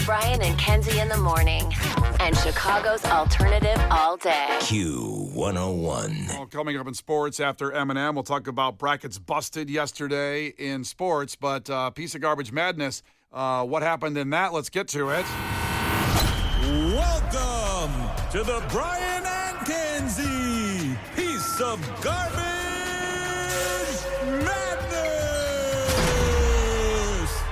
Brian and Kenzie in the morning. And Chicago's alternative all day. Q101. Well, coming up in sports after M&M, we'll talk about brackets busted yesterday in sports, but piece of garbage madness. What happened in that? Let's get to it. Welcome to the Brian and Kenzie Piece of Garbage Madness.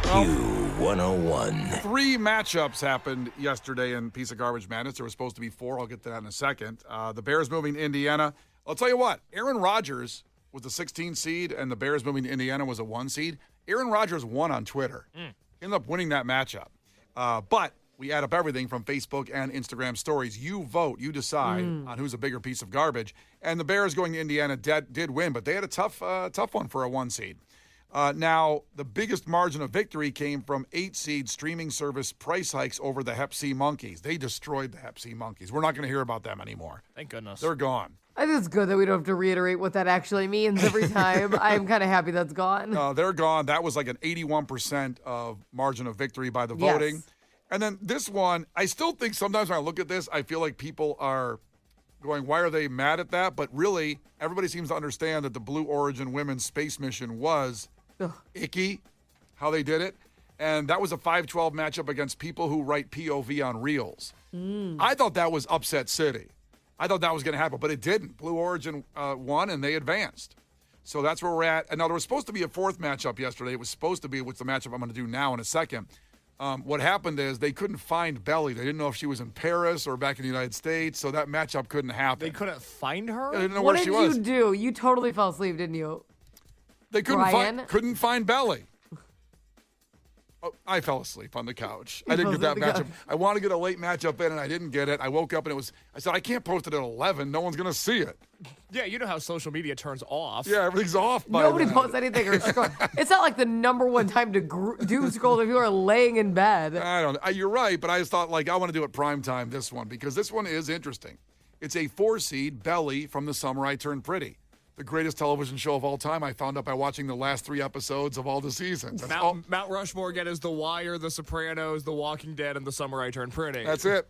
Q101. 3 matchups happened yesterday in piece of garbage madness. There was supposed to be 4. I'll get to that in a second. The Bears moving to Indiana. I'll tell you what, Aaron Rodgers was the 16 seed, and the Bears moving to Indiana was a 1 seed. Aaron Rodgers won on Twitter. Ended up winning that matchup. But we add up everything from Facebook and Instagram stories. You vote. You decide on who's a bigger piece of garbage. And the Bears going to Indiana did win, but they had a tough one for a 1 seed. Now, the biggest margin of victory came from 8 seed streaming service price hikes over the Hep C Monkeys. They destroyed the Hep C Monkeys. We're not going to hear about them anymore. Thank goodness. They're gone. I think it's good that we don't have to reiterate what that actually means every time. I'm kind of happy that's gone. They're gone. That was like an 81% of margin of victory by the voting. Yes. And then this one, I still think sometimes when I look at this, I feel like people are going, why are they mad at that? But really, everybody seems to understand that the Blue Origin women's space mission was icky, how they did it. And that was a 5-12 matchup against people who write POV on reels. I thought that was upset city. I thought that was going to happen, but it didn't. Blue Origin won, and they advanced. So that's where we're at. And now there was supposed to be a 4th matchup yesterday. It was supposed to be, which the matchup I'm going to do now in a second. What happened is they couldn't find Belly. They didn't know if she was in Paris or back in the United States, so that matchup couldn't happen. They couldn't find her? They didn't know What where did she was. you do? You totally fell asleep, didn't you? They Brian? couldn't find Belly. Oh, I fell asleep on the couch. I didn't get that matchup. I wanted to get a late matchup in, and I didn't get it. I woke up, and I said, I can't post it at 11. No one's going to see it. Yeah, you know how social media turns off. Yeah, everything's off by Nobody then. posts anything or scroll. It's not like the number one time to do scroll if you are laying in bed. I don't know. You're right, but I just thought, I want to do it prime time, this one, because this one is interesting. It's a 4 seed, Belly, from The Summer I Turned Pretty. The greatest television show of all time. I found out by watching the last 3 episodes of all the seasons. Mount Rushmore again is The Wire, The Sopranos, The Walking Dead, and The Summer I Turned Pretty. That's it.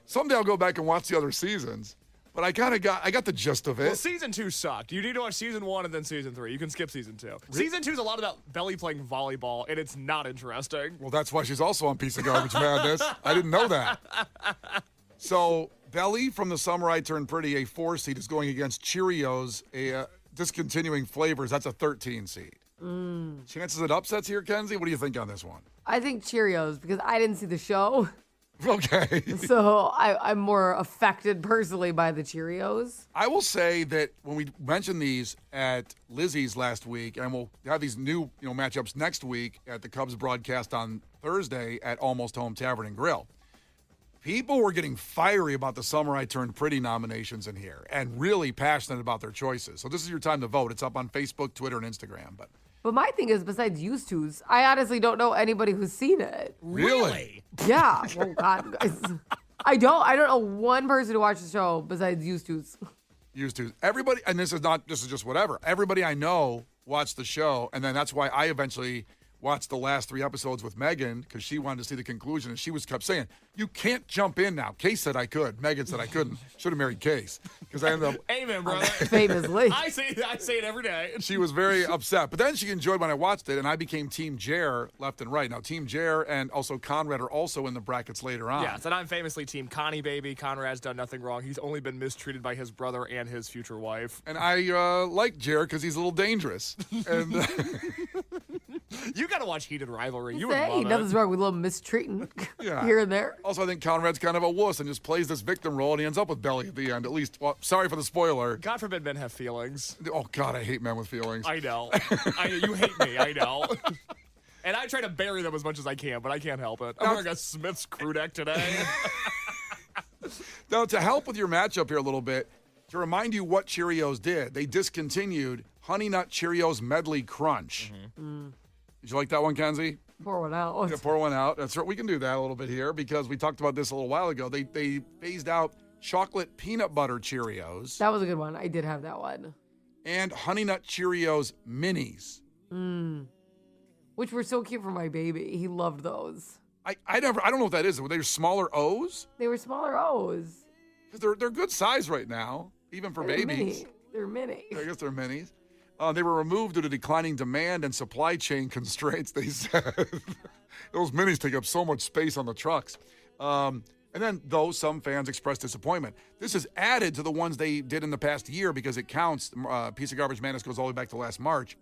Someday I'll go back and watch the other seasons. But I got the gist of it. Well, season 2 sucked. You need to watch season 1 and then season 3. You can skip season 2. Season 2 is a lot about Belly playing volleyball, and it's not interesting. Well, that's why she's also on Piece of Garbage Madness. I didn't know that. So, Belly from The Summer I Turned Pretty, a 4 seed, is going against Cheerios, a discontinuing flavors. That's a 13 seed. Chances it upsets here, Kenzie? What do you think on this one? I think Cheerios, because I didn't see the show. Okay. So I'm more affected personally by the Cheerios. I will say that when we mentioned these at Lizzie's last week, and we'll have these new matchups next week at the Cubs broadcast on Thursday at Almost Home Tavern and Grill, people were getting fiery about the Summer I Turned Pretty nominations in here and really passionate about their choices. So this is your time to vote. It's up on Facebook, Twitter, and Instagram. But my thing is, besides used to's, I honestly don't know anybody who's seen it. Really? Yeah. Oh God, guys. I don't know one person who watched the show besides used to's. Used to. Everybody, and this is just whatever. Everybody I know watched the show, and then that's why I eventually watched the last 3 episodes with Megan, because she wanted to see the conclusion, and she kept saying, you can't jump in now. Case said I could. Megan said I couldn't. Should have married Case, because I ended up... Amen, brother. Famously. I say it every day. She was very upset. But then she enjoyed when I watched it, and I became Team Jer left and right. Now, Team Jer and also Conrad are also in the brackets later on. Yes, and I'm famously Team Connie, baby. Conrad's done nothing wrong. He's only been mistreated by his brother and his future wife. And I like Jer because he's a little dangerous. And You got to watch Heated Rivalry. You Say, would love it. nothing's wrong with a little mistreating Yeah. here and there. Also, I think Conrad's kind of a wuss and just plays this victim role, and he ends up with Belly at the end. At least, well, sorry for the spoiler. God forbid men have feelings. Oh, God, I hate men with feelings. I know. You hate me. I know. And I try to bury them as much as I can, but I can't help it. I'm wearing a Smith's crew neck today. Now, to help with your matchup here a little bit, to remind you what Cheerios did, they discontinued Honey Nut Cheerios Medley Crunch. Did you like that one, Kenzie? Pour one out. Yeah, pour one out. That's right. We can do that a little bit here because we talked about this a little while ago. They phased out chocolate peanut butter Cheerios That was a good one. I did have that one. and Honey Nut Cheerios Minis. Which were so cute for my baby. He loved those. I don't know what that is. Were they smaller O's? They were smaller O's. Because they're good size right now, even for babies. They're mini. I guess they're minis. They were removed due to declining demand and supply chain constraints, they said. Those minis take up so much space on the trucks. And then, though, some fans expressed disappointment. This is added to the ones they did in the past year because it counts. Piece of Garbage Madness goes all the way back to last March.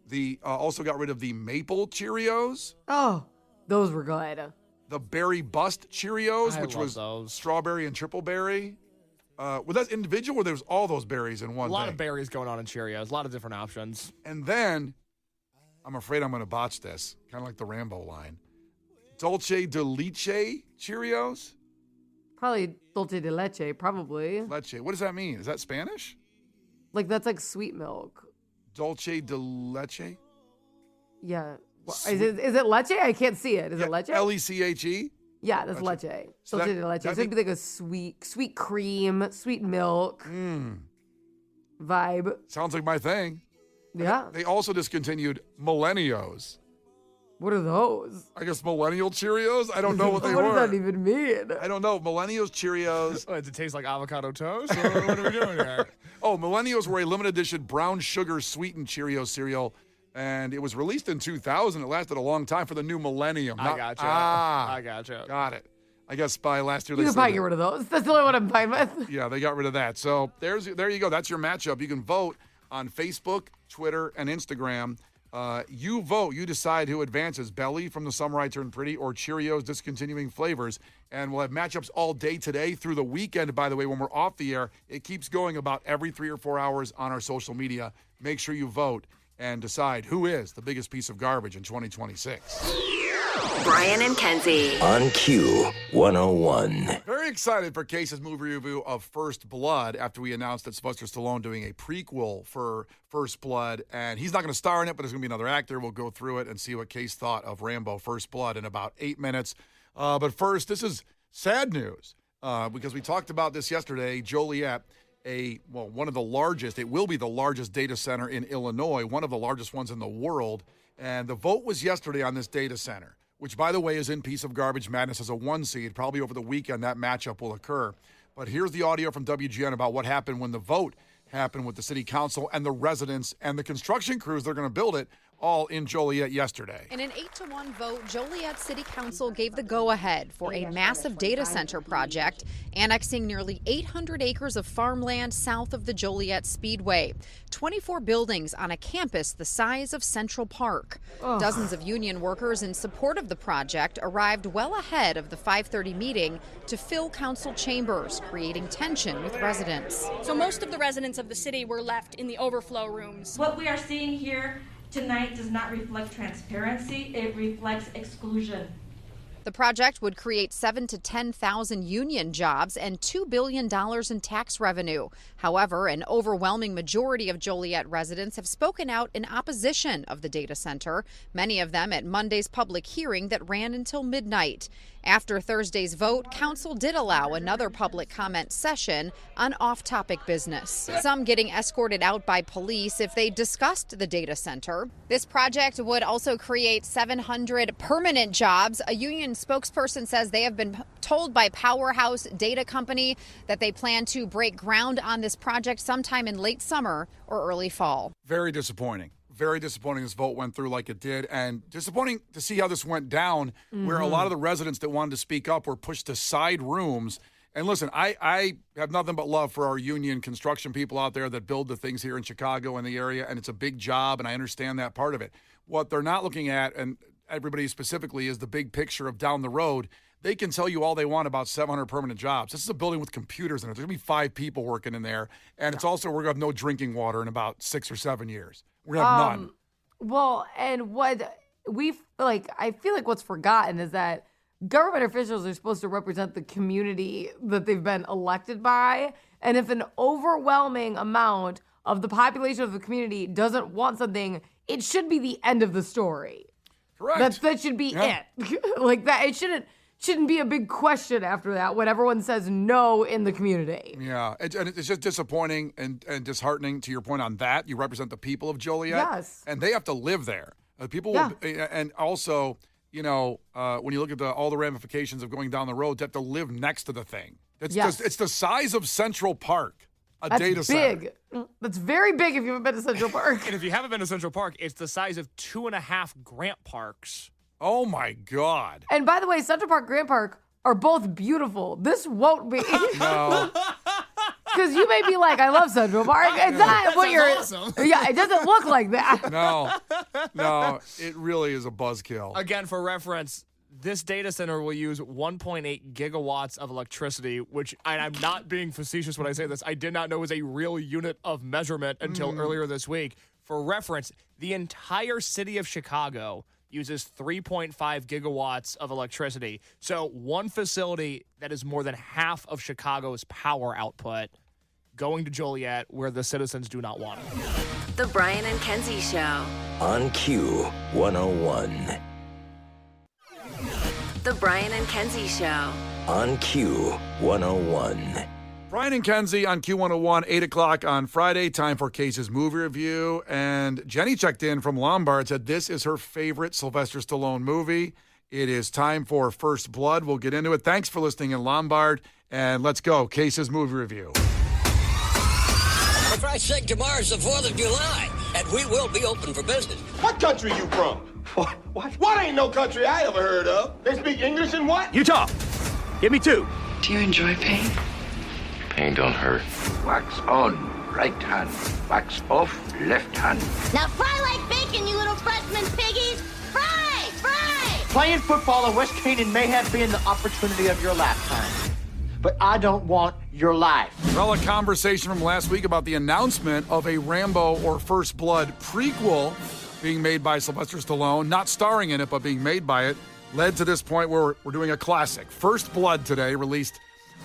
The also got rid of the Maple Cheerios. Oh, those were good. The Berry Bust Cheerios, I which love was those. strawberry and triple berry. Was that individual or there was all those berries in one A lot thing? of berries going on in Cheerios. A lot of different options. And then, I'm afraid I'm going to botch this, kind of like the Rambo line. Dolce de Leche Cheerios? Probably dulce de leche, probably. Leche. What does that mean? Is that Spanish? Like, that's like sweet milk. Dolce de Leche? Yeah. Is it leche? I can't see it. Is it leche? Leche? Yeah, that's leche. So Dulce that- de leche. that It's going to be like a sweet cream, sweet milk vibe. Sounds like my thing. Yeah. They also discontinued Millennials. What are those? I guess Millennial Cheerios? I don't know what they What were. does that even mean? I don't know. Millennials Cheerios. Does it taste like avocado toast? Or what are we doing here? Oh, Millennials were a limited edition brown sugar sweetened Cheerios cereal, and it was released in 2000. It lasted a long time for the new millennium. I gotcha. Ah, I gotcha. got it. I guess by last year You they can said probably that- get rid of those. That's the only one I'm fine with. Yeah, they got rid of that. So there you go. That's your matchup. You can vote on Facebook, Twitter, and Instagram. You vote. You decide who advances, Belly from the Summer I Turned Pretty or Cheerios discontinuing flavors. And we'll have matchups all day today through the weekend, by the way, when we're off the air. It keeps going about every 3 or 4 hours on our social media. Make sure you vote and decide who is the biggest piece of garbage in 2026. Brian and Kenzie. On Q 101. Very excited for Case's movie review of First Blood after we announced that Sylvester Stallone doing a prequel for First Blood, and he's not going to star in it, but there's going to be another actor. We'll go through it and see what Case thought of Rambo First Blood in about 8 minutes. But first, this is sad news because we talked about this yesterday. Joliet, one of the largest, it will be the largest data center in Illinois, one of the largest ones in the world, and the vote was yesterday on this data center, which, by the way, is in Piece of Garbage Madness as a 1 seed. Probably over the weekend that matchup will occur. But here's the audio from WGN about what happened when the vote happened with the city council and the residents and the construction crews that are going to build it all in Joliet yesterday. In an 8-1 vote, Joliet City Council gave the go-ahead for a massive data center project, annexing nearly 800 acres of farmland south of the Joliet Speedway. 24 buildings on a campus the size of Central Park. Dozens of union workers in support of the project arrived well ahead of the 5:30 meeting to fill council chambers, creating tension with residents. So most of the residents of the city were left in the overflow rooms. What we are seeing here tonight does not reflect transparency, it reflects exclusion. The project would create 7,000 to 10,000 union jobs and $2 billion in tax revenue. However, an overwhelming majority of Joliet residents have spoken out in opposition of the data center, many of them at Monday's public hearing that ran until midnight. After Thursday's vote, council did allow another public comment session on off-topic business. Some getting escorted out by police if they discussed the data center. This project would also create 700 permanent jobs. A union spokesperson says they have been told by Powerhouse Data Company that they plan to break ground on this project sometime in late summer or early fall. Very disappointing. Very disappointing this vote went through like it did, and disappointing to see how this went down, where a lot of the residents that wanted to speak up were pushed to side rooms. And listen, I have nothing but love for our union construction people out there that build the things here in Chicago and the area, and it's a big job, and I understand that part of it. What they're not looking at, and everybody specifically, is the big picture of down the road. They can tell you all they want about 700 permanent jobs. This is a building with computers in it. There's going to be 5 people working in there, and it's also we're going to have no drinking water in about 6 or 7 years. We're going to have none. Well, and what I feel like what's forgotten is that government officials are supposed to represent the community that they've been elected by. And if an overwhelming amount of the population of the community doesn't want something, it should be the end of the story. Correct. That should be it. Like that. It shouldn't be a big question after that when everyone says no in the community. Yeah, and it's just disappointing and disheartening to your point on that. You represent the people of Joliet. Yes. And they have to live there. People Yeah. will, and also, when you look at all the ramifications of going down the road, to have to live next to the thing. Yes. It's the size of Central Park, That's data big. center. That's very big if you haven't been to Central Park. And if you haven't been to Central Park, it's the size of 2.5 Grant Parks. Oh, my God. And by the way, Central Park, Grant Park are both beautiful. This won't be. No. Because you may be like, I love Central Park. It's not what you're. awesome. Yeah, it doesn't look like that. No, it really is a buzzkill. Again, for reference, this data center will use 1.8 gigawatts of electricity, which, and I'm not being facetious when I say this, I did not know was a real unit of measurement until earlier this week. For reference, the entire city of Chicago uses 3.5 gigawatts of electricity. So one facility that is more than half of Chicago's power output going to Joliet, where the citizens do not want it. The Brian and Kenzie Show. On Q101. The Brian and Kenzie Show. On Q101. Brian and Kenzie on Q101, 8 o'clock on Friday. Time for Case's movie review. And Jenny checked in from Lombard, said this is her favorite Sylvester Stallone movie. It is time for First Blood. We'll get into it. Thanks for listening in Lombard. And let's go. Case's movie review. For Christ's sake, tomorrow's the 4th of July, and we will be open for business. What country you from? What ain't no country I ever heard of? They speak English and what? Utah. Give me 2. Do you enjoy pain? Pain don't hurt. Wax on, right hand. Wax off, left hand. Now fry like bacon, you little freshman piggies. Fry, fry! Playing football in West Canaan may have been the opportunity of your lifetime, but I don't want your life. Well, a conversation from last week about the announcement of a Rambo or First Blood prequel being made by Sylvester Stallone, not starring in it, but being made by it, led to this point where we're doing a classic. First Blood today, released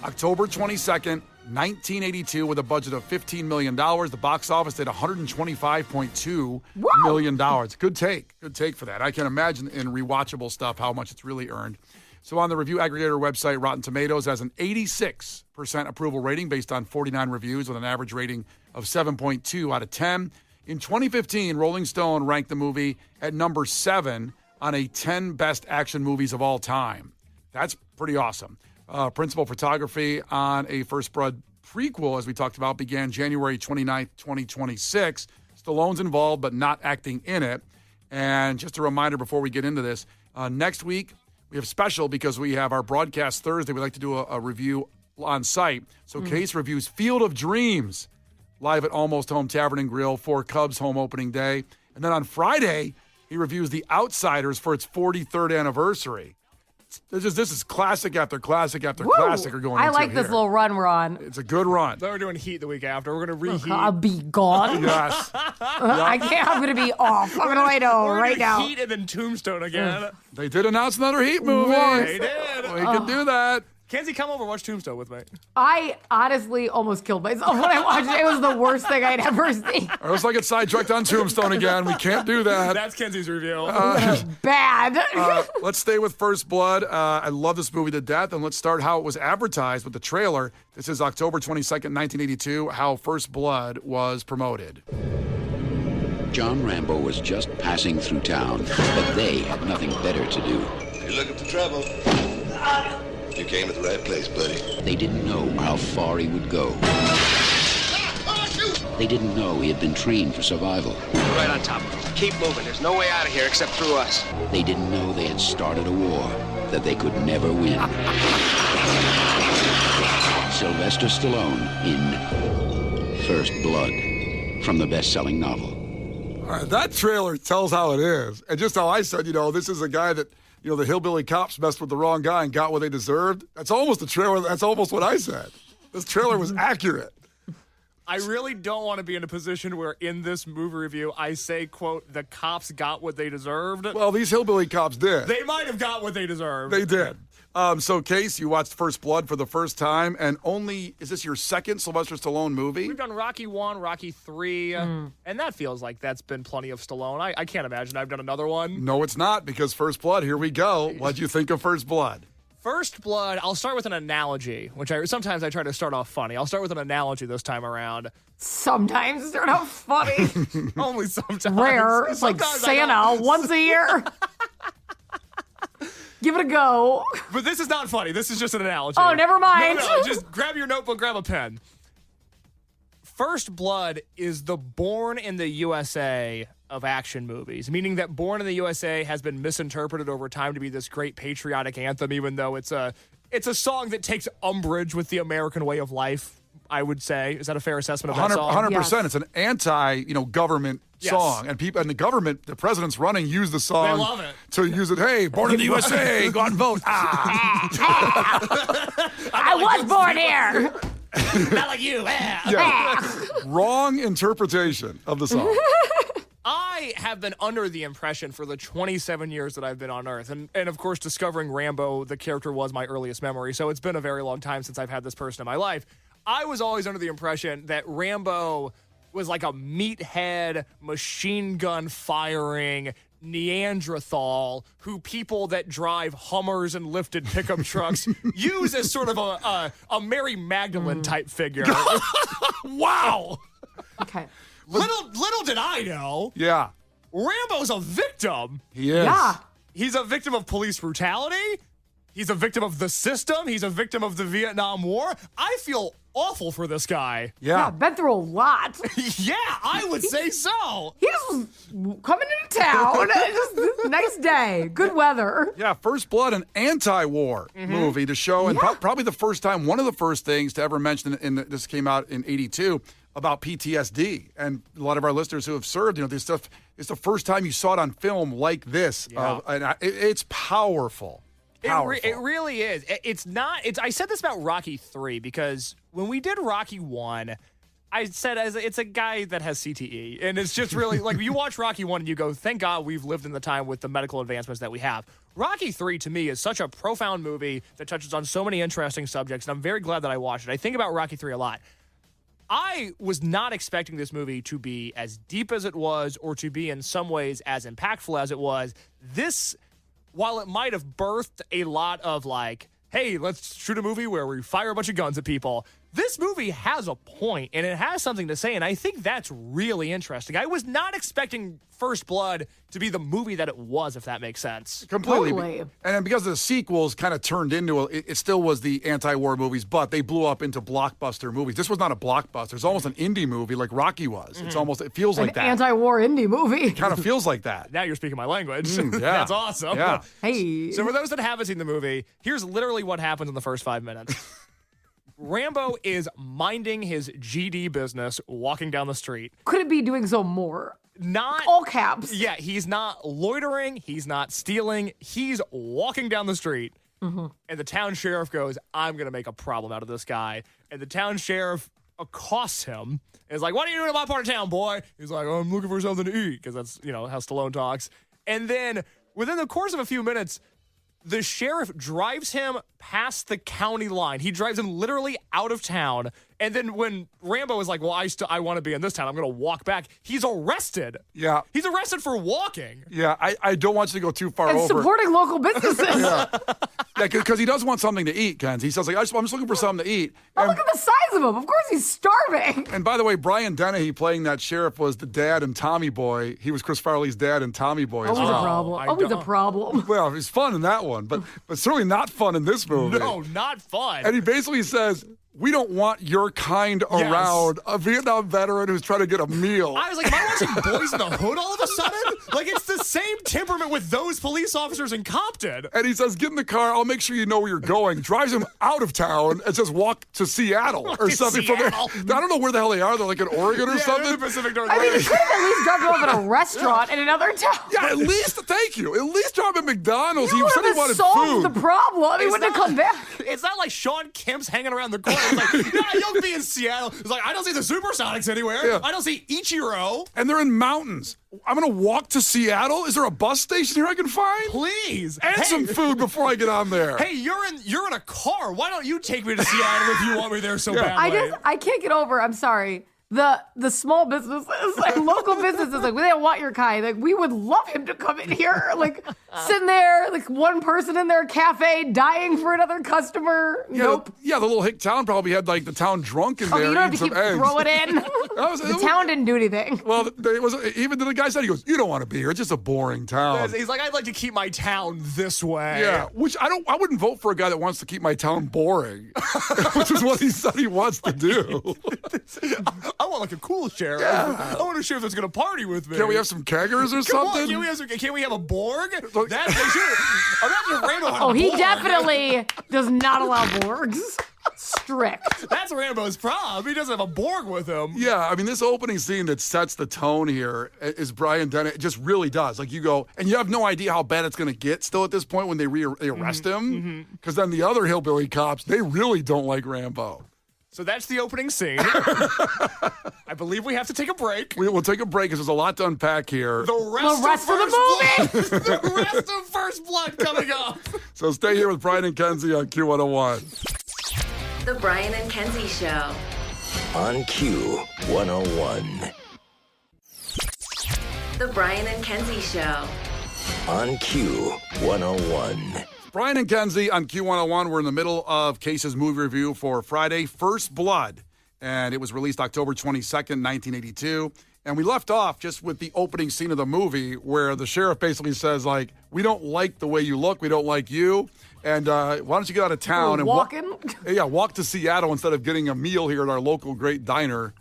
October 22nd, 1982, with a budget of $15 million. The box office did $125.2 million. Good take for that. I can imagine in rewatchable stuff how much it's really earned. So on the review aggregator website, Rotten Tomatoes has an 86% approval rating based on 49 reviews with an average rating of 7.2 out of 10. In 2015, Rolling Stone ranked the movie at number 7 on a 10 best action movies of all time. That's pretty awesome. Principal photography on a First Blood prequel, as we talked about, began January 29th, 2026. Stallone's involved, but not acting in it. And just a reminder before we get into this, next week, we have special because we have our broadcast Thursday. We like to do a review on site. So Case reviews Field of Dreams live at Almost Home Tavern and Grill for Cubs home opening day. And then on Friday, he reviews The Outsiders for its 43rd anniversary. This is classic after classic after classic are going I into like this here. little run we're on. It's a good run. Then we're doing Heat the week after. We're going to reheat. I'll be gone. Yes. I can't. I'm going to be off. I'm going to lay down right now. Heat and then Tombstone again. They did announce another Heat movie. They did. We could do that. Kenzie, come over, watch Tombstone with me. I honestly almost killed myself when I watched it. It was the worst thing I'd ever seen. Or else I get sidetracked on Tombstone again. We can't do that. That's Kenzie's review. Bad. Let's stay with First Blood. I love this movie to death. And let's start how it was advertised with the trailer. This is October 22nd, 1982, how First Blood was promoted. John Rambo was just passing through town, but they had nothing better to do. You're looking for trouble. You came to the right place, buddy. They didn't know how far he would go. They didn't know he had been trained for survival. Right on top. Keep moving. There's no way out of here except through us. They didn't know they had started a war that they could never win. Sylvester Stallone in First Blood, from the best-selling novel. All right, that trailer tells how it is. And just how I said, this is a guy that, the hillbilly cops messed with the wrong guy and got what they deserved. That's almost the trailer. That's almost what I said. This trailer was accurate. I really don't want to be in a position where in this movie review I say, quote, the cops got what they deserved. Well, these hillbilly cops did. They might have got what they deserved. They did. So, Case, you watched First Blood for the first time, and is this your second Sylvester Stallone movie? We've done Rocky 1, Rocky 3, and that feels like that's been plenty of Stallone. I can't imagine I've done another one. No, it's not, because First Blood, here we go. What'd you think of First Blood? First Blood, I'll start with an analogy, which sometimes I try to start off funny. I'll start with an analogy this time around. Sometimes start out funny. Only sometimes. Rare. It's like Santa once a year. Give it a go. But this is not funny. This is just an analogy. Oh, never mind. No, just grab your notebook, grab a pen. First Blood is the Born in the USA of action movies, meaning that Born in the USA has been misinterpreted over time to be this great patriotic anthem, even though it's a song that takes umbrage with the American way of life, I would say. Is that a fair assessment of that song? 100%. Yes. It's an government song, and people and the government, the president's running, use the song. They love it. To use it. Hey, born in the USA, go out and vote. I was born here. Not like you. Wrong interpretation of the song. I have been under the impression for the 27 years that I've been on Earth, and of course, discovering Rambo, the character, was my earliest memory, so it's been a very long time since I've had this person in my life. I was always under the impression that Rambo was like a meathead, machine gun firing Neanderthal who people that drive Hummers and lifted pickup trucks use as sort of a Mary Magdalene type figure. Wow. Okay. Little did I know. Yeah. Rambo's a victim. He is. Yeah. He's a victim of police brutality. He's a victim of the system. He's a victim of the Vietnam War. I feel awful for this guy. Yeah. Been through a lot. Yeah, I would say so. He just was coming into town. Just nice day. Good weather. Yeah, First Blood, an anti-war movie to show, and probably the first time, one of the first things to ever mention this came out in 82 about PTSD. And a lot of our listeners who have served, this stuff, it's the first time you saw it on film like this. Yeah. It's powerful. It really is. I said this about Rocky 3 because when we did Rocky 1, I said it's a guy that has CTE. And it's just really, like, you watch Rocky 1 and you go, thank God we've lived in the time with the medical advancements that we have. Rocky 3, to me, is such a profound movie that touches on so many interesting subjects, and I'm very glad that I watched it. I think about Rocky 3 a lot. I was not expecting this movie to be as deep as it was or to be in some ways as impactful as it was. This, while it might have birthed a lot of like, hey, let's shoot a movie where we fire a bunch of guns at people, this movie has a point and it has something to say, and I think that's really interesting. I was not expecting First Blood to be the movie that it was, if that makes sense. Completely. Totally. And then because the sequels kind of turned into it still was the anti-war movies, but they blew up into blockbuster movies. This was not a blockbuster. It's almost an indie movie like Rocky was. It's almost, it feels like that. An anti-war indie movie. It kind of feels like that. Now you're speaking my language. Yeah. That's awesome. Yeah. Hey. So for those that haven't seen the movie, here's literally what happens in the first 5 minutes. Rambo is minding his GD business, walking down the street. Could it be doing so more? Not all caps. Yeah, he's not loitering. He's not stealing. He's walking down the street. Mm-hmm. And the town sheriff goes, I'm going to make a problem out of this guy. And the town sheriff accosts him and is like, what are you doing in my part of town, boy? He's like, I'm looking for something to eat, because that's, how Stallone talks. And then within the course of a few minutes, the sheriff drives him past the county line. He drives him literally out of town. And then when Rambo is like, well, I want to be in this town, I'm going to walk back, he's arrested. Yeah. He's arrested for walking. Yeah, I don't want you to go too far and over. supporting local businesses. Yeah, because he does want something to eat, Kenzie. He says, like, I'm just looking for something to eat. Oh, look at the size of him. Of course he's starving. And by the way, Brian Dennehy playing that sheriff was the dad in Tommy Boy. He was Chris Farley's dad in Tommy Boy as Always well. a problem. Always a problem. Well, it was fun in that one, but certainly not fun in this movie. No, not fun. And he basically says, we don't want your kind around a Vietnam veteran who's trying to get a meal. I was like, am I watching Boys in the Hood all of a sudden? Like, it's the same temperament with those police officers in Compton. And he says, get in the car. I'll make sure you know where you're going. Drives him out of town and says, walk to Seattle or something. Seattle? From there. I don't know where the hell they are. They're like in Oregon or something. The Pacific Northwest. I mean, he could have at least dropped him off at a restaurant in another town. Yeah, at least, thank you. At least drop him at McDonald's. He said he wanted solved food. the problem. He wouldn't have come back. It's not like Sean Kemp's hanging around the corner. It's like, yeah, you'll be in Seattle. It's like, I don't see the Supersonics anywhere. Yeah. I don't see Ichiro. And they're in mountains. I'm going to walk to Seattle? Is there a bus station here I can find? Please. And some food before I get on there. Hey, you're in a car. Why don't you take me to Seattle if you want me there so badly? I can't get over, I'm sorry, the small businesses, like local businesses, like, we don't want your kind. Like, we would love him to come in here. Like, Sitting there, like one person in their cafe dying for another customer. Yeah, Nope. the little hick town probably had like the town drunk in there. You don't have to eating keep some eggs. throwing in. The town didn't do anything. Well, it was even the guy said, he goes, "You don't want to be here. It's just a boring town." He's like, I'd like to keep my town this way. Yeah, which I wouldn't vote for a guy that wants to keep my town boring, which is what he said he wants to do. I want like a cool sheriff. Yeah. I want a sheriff that's going to party with me. Can we have some keggers or Come on, something? can we have a Borg? Imagine if Rambo had a He Borg. definitely does not allow Borgs. Strict. That's Rambo's problem. He doesn't have a Borg with him. Yeah, I mean, this opening scene that sets the tone here is Brian Dennehy. It just really does. Like, you go, and you have no idea how bad it's going to get still at this point when they arrest him. Because then the other hillbilly cops, they really don't like Rambo. So that's the opening scene. I believe we have to take a break. We'll take a break because there's a lot to unpack here. The rest of the movie. The rest of First Blood coming up. So stay here with Brian and Kenzie on Q101. The Brian and Kenzie Show. On Q101. The Brian and Kenzie Show. On Q101. Brian and Kenzie on Q101. We're in the middle of Case's movie review for Friday, First Blood. And it was released October 22nd, 1982. And we left off just with the opening scene of the movie where the sheriff basically says, like, we don't like the way you look. We don't like you. And why don't you get out of town and walk to Seattle instead of getting a meal here at our local great diner.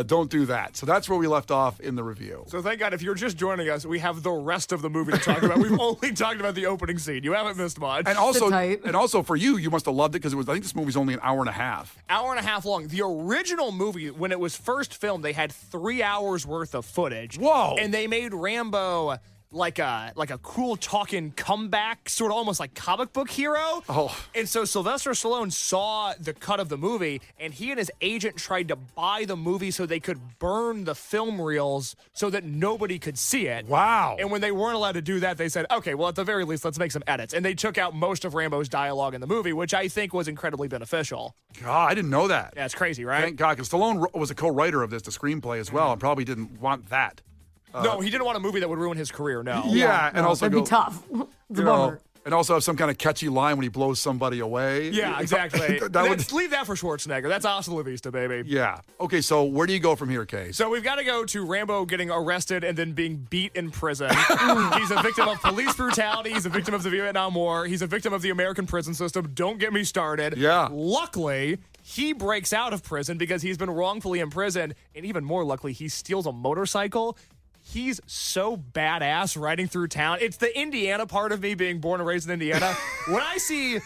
Don't do that. So that's where we left off in the review. So thank God, if you're just joining us, we have the rest of the movie to talk about. We've only talked about the opening scene. You haven't missed much. And also for you must have loved it because I think this movie's only an hour and a half. Hour and a half long. The original movie, when it was first filmed, they had 3 hours worth of footage. Whoa! And they made Rambo like a cool talking comeback, sort of almost like comic book hero. Oh. And so Sylvester Stallone saw the cut of the movie, and he and his agent tried to buy the movie so they could burn the film reels so that nobody could see it. Wow. And when they weren't allowed to do that, they said, okay, well, at the very least, let's make some edits. And they took out most of Rambo's dialogue in the movie, which I think was incredibly beneficial. God, I didn't know that. Yeah, it's crazy, right? Thank God, because Stallone was a co-writer of this, the screenplay as well, and probably didn't want that. No, he didn't want a movie that would ruin his career, no. Yeah, and also that'd be tough. It's a bummer. And also have some kind of catchy line when he blows somebody away. Yeah, exactly. Would leave that for Schwarzenegger. That's Hasta La Vista, baby. Yeah. Okay, so where do you go from here, Case? So we've got to go to Rambo getting arrested and then being beat in prison. He's a victim of police brutality. He's a victim of the Vietnam War. He's a victim of the American prison system. Don't get me started. Yeah. Luckily, he breaks out of prison because he's been wrongfully imprisoned. And even more luckily, he steals a motorcycle. He's so badass riding through town. It's the Indiana part of me, being born and raised in Indiana. When I see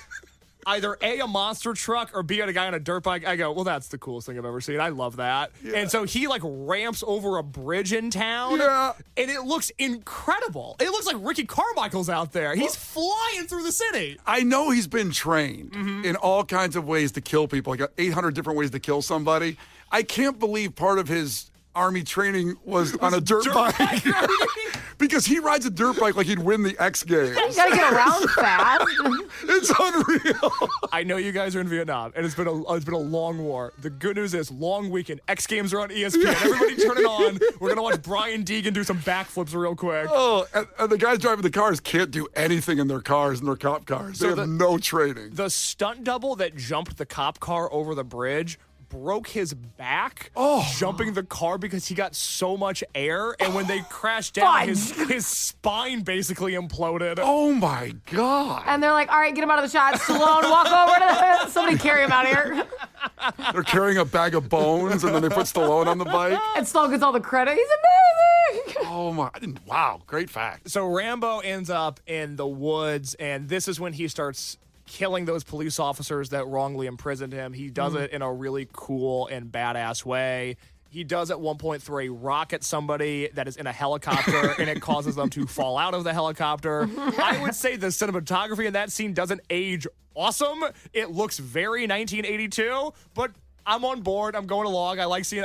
either a monster truck or B, a guy on a dirt bike, I go, well, that's the coolest thing I've ever seen. I love that. Yeah. And so he like ramps over a bridge in town. Yeah. And it looks incredible. It looks like Ricky Carmichael's out there. He's flying through the city. I know he's been trained in all kinds of ways to kill people, like 800 different ways to kill somebody. I can't believe part of his Army training was on a dirt bike. Because he rides a dirt bike like he'd win the X Games. You gotta get around fast. It's unreal. I know you guys are in Vietnam, and it's been a long war. The good news is, long weekend. X Games are on ESPN. Yeah. Everybody turn it on. We're gonna watch Brian Deegan do some backflips real quick. Oh, and the guys driving the cars can't do anything in their cars, in their cop cars. They have no training. The stunt double that jumped the cop car over the bridge broke his back jumping the car because he got so much air, and when they crashed down, his spine basically imploded. Oh my God. And they're like, all right, get him out of the shot. Stallone, walk over to somebody carry him out of here. They're carrying a bag of bones, and then they put Stallone on the bike. And Stallone gets all the credit. He's amazing. Oh my, wow, great fact. So Rambo ends up in the woods, and this is when he starts killing those police officers that wrongly imprisoned him. He does it in a really cool and badass way. He does at one point throw a rock at somebody that is in a helicopter, and it causes them to fall out of the helicopter. I would say the cinematography in that scene doesn't age awesome. It looks very 1982, but I'm on board. I'm going along. I like seeing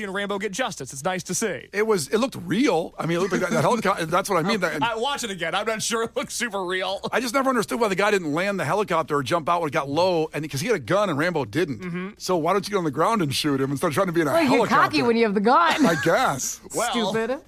Rambo get justice. It's nice to see. It looked real. I mean, it looked like that helicopter. That's what I mean. I watch it again. I'm not sure it looks super real. I just never understood why the guy didn't land the helicopter or jump out when it got low, and because he had a gun and Rambo didn't. So why don't you get on the ground and shoot him instead of trying to be in a helicopter? You're cocky when you have the gun. I guess. Well, Stupid.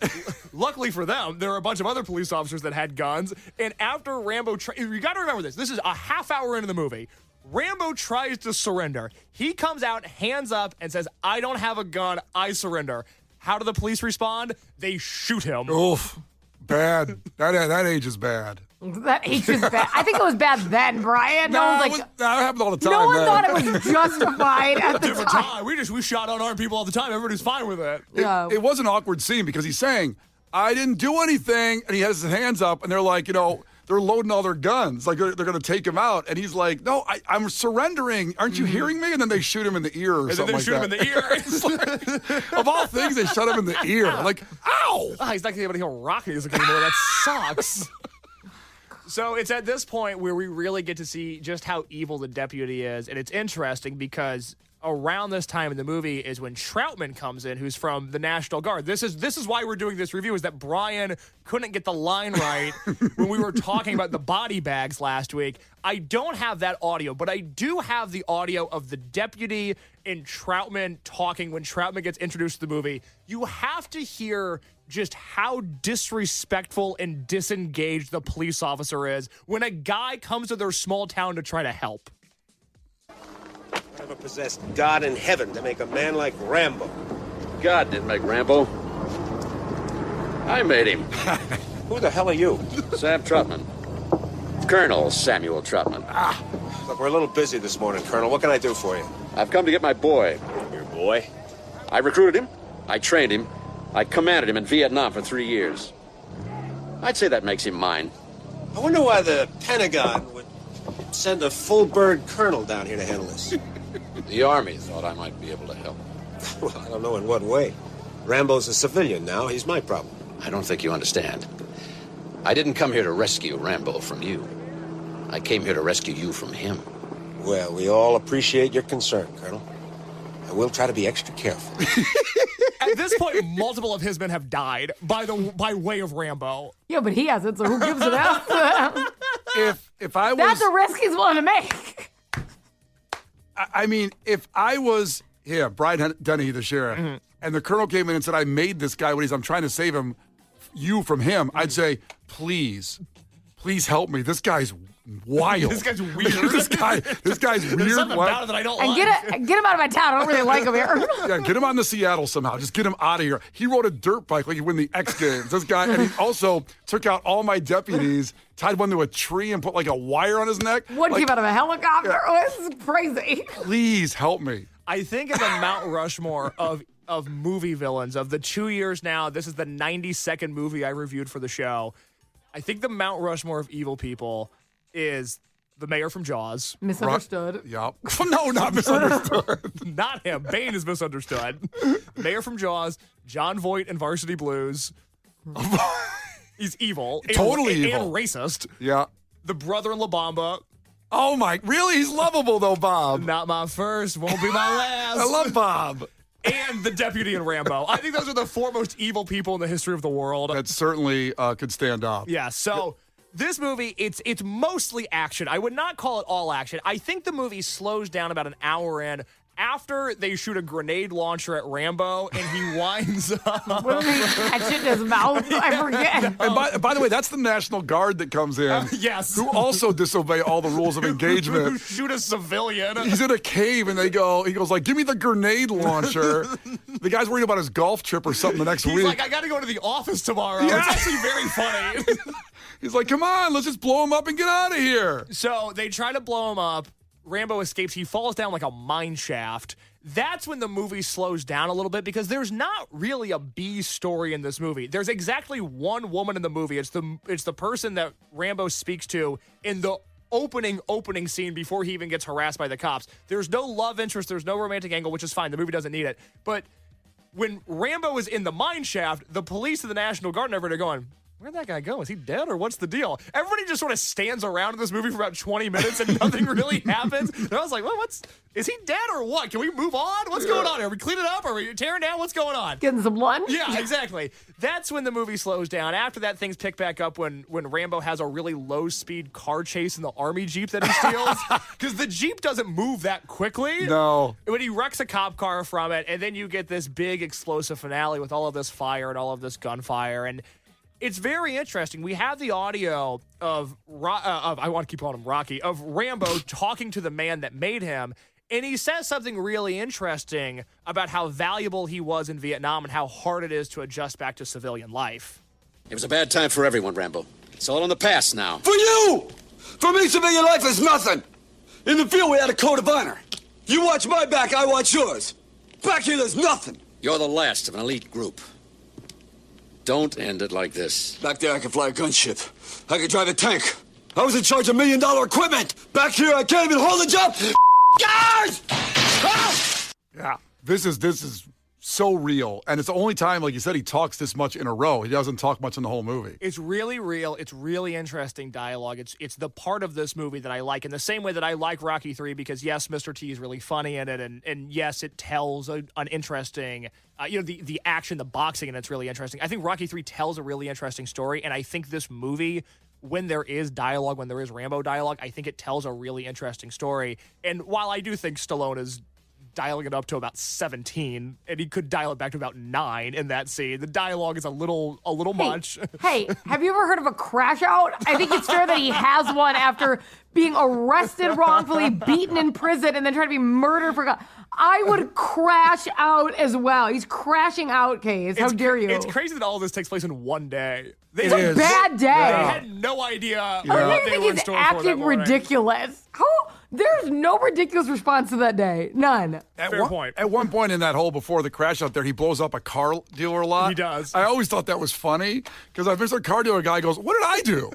Luckily for them, there are a bunch of other police officers that had guns. And after Rambo, you got to remember this. This is a half hour into the movie. Rambo tries to surrender. He comes out, hands up, and says, I don't have a gun. I surrender. How do the police respond? They shoot him. Oof. Bad. That age is bad. That age is bad. I think it was bad then, Brian. That happened all the time. No one thought it was justified at the Different time. We shot unarmed people all the time. Everybody's fine with it. It was an awkward scene because he's saying, I didn't do anything. And he has his hands up, and they're like, they're loading all their guns. Like, they're going to take him out. And he's like, no, I'm surrendering. Aren't you hearing me? And then they shoot him in the ear or something like that. And then they shoot him in the ear. Like, of all things, they shot him in the ear. Like, ow! Oh, he's not going to be able to hear rock music anymore. That sucks. So it's at this point where we really get to see just how evil the deputy is. And it's interesting because around this time in the movie is when Troutman comes in, who's from the National Guard. This is why we're doing this review, is that Brian couldn't get the line right when we were talking about the body bags last week. I don't have that audio, but I do have the audio of the deputy and Troutman talking when Troutman gets introduced to the movie. You have to hear just how disrespectful and disengaged the police officer is when a guy comes to their small town to try to help. Whatever possessed God in heaven to make a man like Rambo? God didn't make Rambo. I made him. Who the hell are you? Sam Trotman. Colonel Samuel Trotman. Look, we're a little busy this morning, Colonel. What can I do for you? I've come to get my boy. Your boy? I recruited him. I trained him. I commanded him in Vietnam for 3 years. I'd say that makes him mine. I wonder why the Pentagon would send a full-bird colonel down here to handle this. The Army thought I might be able to help. Well, I don't know in what way. Rambo's a civilian now. He's my problem. I don't think you understand. I didn't come here to rescue Rambo from you. I came here to rescue you from him. Well, we all appreciate your concern, Colonel. And we'll try to be extra careful. At this point, multiple of his men have died by way of Rambo. Yeah, but he hasn't, so who gives it up? If I was... That's a risk he's willing to make. I mean, if I was Brian Dennehy, the sheriff, and the colonel came in and said, I made this guy I'm trying to save him, from him, I'd say, please help me. This guy's wild. This guy's weird. this guy's weird. There's something about it that I don't like. Get him out of my town. I don't really like him here. Yeah, get him on to Seattle somehow. Just get him out of here. He rode a dirt bike like he won the X Games. This guy, and he also took out all my deputies, tied one to a tree, and put like a wire on his neck. One came out of a helicopter. Yeah. Oh, this is crazy. Please help me. I think of the Mount Rushmore of movie villains of the 2 years now. This is the 92nd movie I reviewed for the show. I think the Mount Rushmore of evil people is the mayor from Jaws. Misunderstood. Yep. No, not misunderstood. Not him. Bane is misunderstood. Mayor from Jaws, John Voight in Varsity Blues. He's evil. Totally evil. And racist. Yeah. The brother in La Bamba. Oh, my. Really? He's lovable, though, Bob. Not my first, won't be my last. I love Bob. And the deputy in Rambo. I think those are the four most evil people in the history of the world. That certainly could stand up. Yeah, so this movie, it's mostly action. I would not call it all action. I think the movie slows down about an hour in after they shoot a grenade launcher at Rambo and he winds up. Will he catch it in his mouth? I forget. And by the way, that's the National Guard that comes in. Yes. Who also disobey all the rules of engagement. Who shoot a civilian. He's in a cave and he goes like, give me the grenade launcher. The guy's worried about his golf trip or something the next week. He's like, I got to go to the office tomorrow. Yeah. It's actually very funny. He's like, come on, let's just blow him up and get out of here. So they try to blow him up. Rambo escapes. He falls down like a mine shaft. That's when the movie slows down a little bit because there's not really a B story in this movie. There's exactly one woman in the movie. It's the person that Rambo speaks to in the opening scene before he even gets harassed by the cops. There's no love interest. There's no romantic angle, which is fine. The movie doesn't need it. But when Rambo is in the mine shaft, the police of the National Guard and everything are going, where'd that guy go? Is he dead or what's the deal? Everybody just sort of stands around in this movie for about 20 minutes and nothing really happens. And I was like, well, is he dead or what? Can we move on? What's going on? Are we cleaning up? Are we tearing down? What's going on? Getting some lunch? Yeah, exactly. That's when the movie slows down. After that, things pick back up when Rambo has a really low-speed car chase in the army Jeep that he steals. Because the Jeep doesn't move that quickly. No. When he wrecks a cop car from it, and then you get this big explosive finale with all of this fire and all of this gunfire. And it's very interesting. We have the audio of I want to keep calling him Rocky, of Rambo talking to the man that made him. And he says something really interesting about how valuable he was in Vietnam and how hard it is to adjust back to civilian life. It was a bad time for everyone, Rambo. It's all in the past now. For you! For me, civilian life is nothing. In the field, we had a code of honor. You watch my back, I watch yours. Back here, there's nothing. You're the last of an elite group. Don't end it like this. Back there, I could fly a gunship. I could drive a tank. I was in charge of $1 million equipment. Back here, I can't even hold a job. Guys! Yeah, this is so real, and it's the only time, like you said, he talks this much in a row. He doesn't talk much in the whole movie. It's really real. It's really interesting dialogue. It's the part of this movie that I like, in the same way that I like Rocky 3, because yes, Mr. T is really funny in it, and yes, it tells an interesting, the action, the boxing, and it's really interesting. I think Rocky 3 tells a really interesting story, and I think this movie, when there is dialogue, when there is Rambo dialogue, I think it tells a really interesting story. And while I do think Stallone is dialing it up to about 17, and he could dial it back to about 9 in that scene, the dialogue is a little much. Hey, have you ever heard of a crash out? I think it's fair that he has one after being arrested wrongfully, beaten in prison, and then trying to be murdered for God. I would crash out as well. He's crashing out, Case. How dare you? It's crazy that all of this takes place in one day. It's a bad day. They had no idea what they were in store for that morning. He's acting ridiculous. There's no ridiculous response to that day. None. Fair point. At one point in that hole before the crash out there, he blows up a car dealer lot. He does. I always thought that was funny because I visit a car dealer guy goes, "What did I do?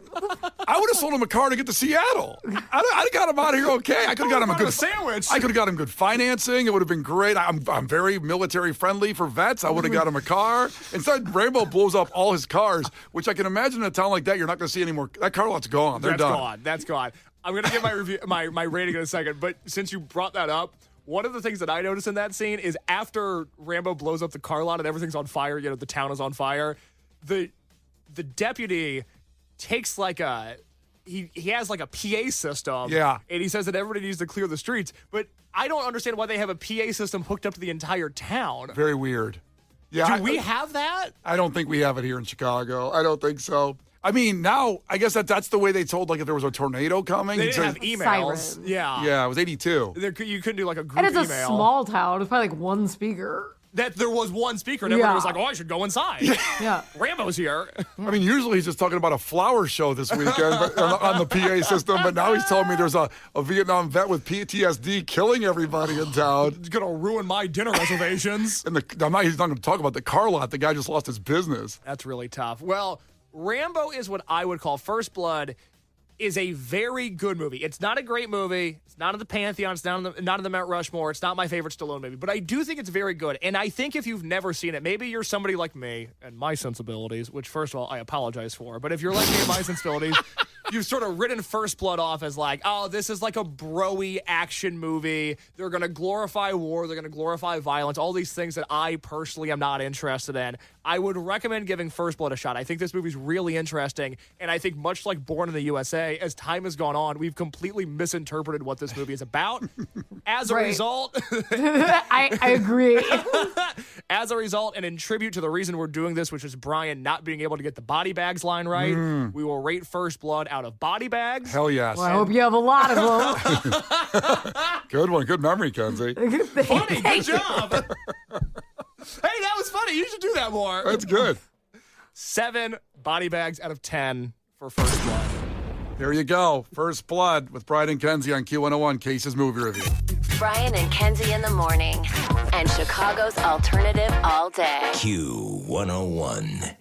I would have sold him a car to get to Seattle. I'd have got him out of here okay. I could have got him a good sandwich. I could have got him good financing. It would have been great. I'm very military friendly for vets. I would have got him a car. Instead, Rambo blows up all his cars, which I can imagine in a town like that, you're not going to see anymore. That car lot's gone. They're done. That's gone. I'm going to give my review, my rating in a second, but since you brought that up, one of the things that I noticed in that scene is after Rambo blows up the car lot and everything's on fire, the town is on fire, the deputy takes he has like a PA system. Yeah. And he says that everybody needs to clear the streets, but I don't understand why they have a PA system hooked up to the entire town. Very weird. Yeah. Do we have that? I don't think we have it here in Chicago. I don't think so. I mean, now, I guess that's the way they told, if there was a tornado coming. They didn't have emails. Siren. Yeah. Yeah, it was 82. You couldn't do a group email. And it's a small town. It's probably one speaker. That there was one speaker, and everybody was like, I should go inside. Yeah. Rambo's here. I mean, usually he's just talking about a flower show this weekend on the PA system, but now he's telling me there's a Vietnam vet with PTSD killing everybody in town. It's going to ruin my dinner reservations. And he's not going to talk about the car lot. The guy just lost his business. That's really tough. Well, Rambo is what I would call First Blood is a very good movie. It's not a great movie. It's not in the Pantheon. It's not in the Mount Rushmore. It's not my favorite Stallone movie. But I do think it's very good. And I think if you've never seen it, maybe you're somebody like me and my sensibilities, which, first of all, I apologize for. But if you're like me and my sensibilities, you've sort of written First Blood off as this is like a bro-y action movie. They're going to glorify war. They're going to glorify violence. All these things that I personally am not interested in. I would recommend giving First Blood a shot. I think this movie's really interesting. And I think much like Born in the USA, as time has gone on, we've completely misinterpreted what this movie is about. As a result... I agree. As a result, and in tribute to the reason we're doing this, which is Brian not being able to get the body bags line right, we will rate First Blood out of body bags. Hell yes. Well, I hope you have a lot of them. Good one. Good memory, Kenzie. Funny. Good job. Hey, that was funny. You should do that more. That's good. 7 body bags out of 10 for First Blood. There you go. First Blood with Brian and Kenzie on Q101, Case's Movie Review. Brian and Kenzie in the morning. And Chicago's alternative all day. Q101.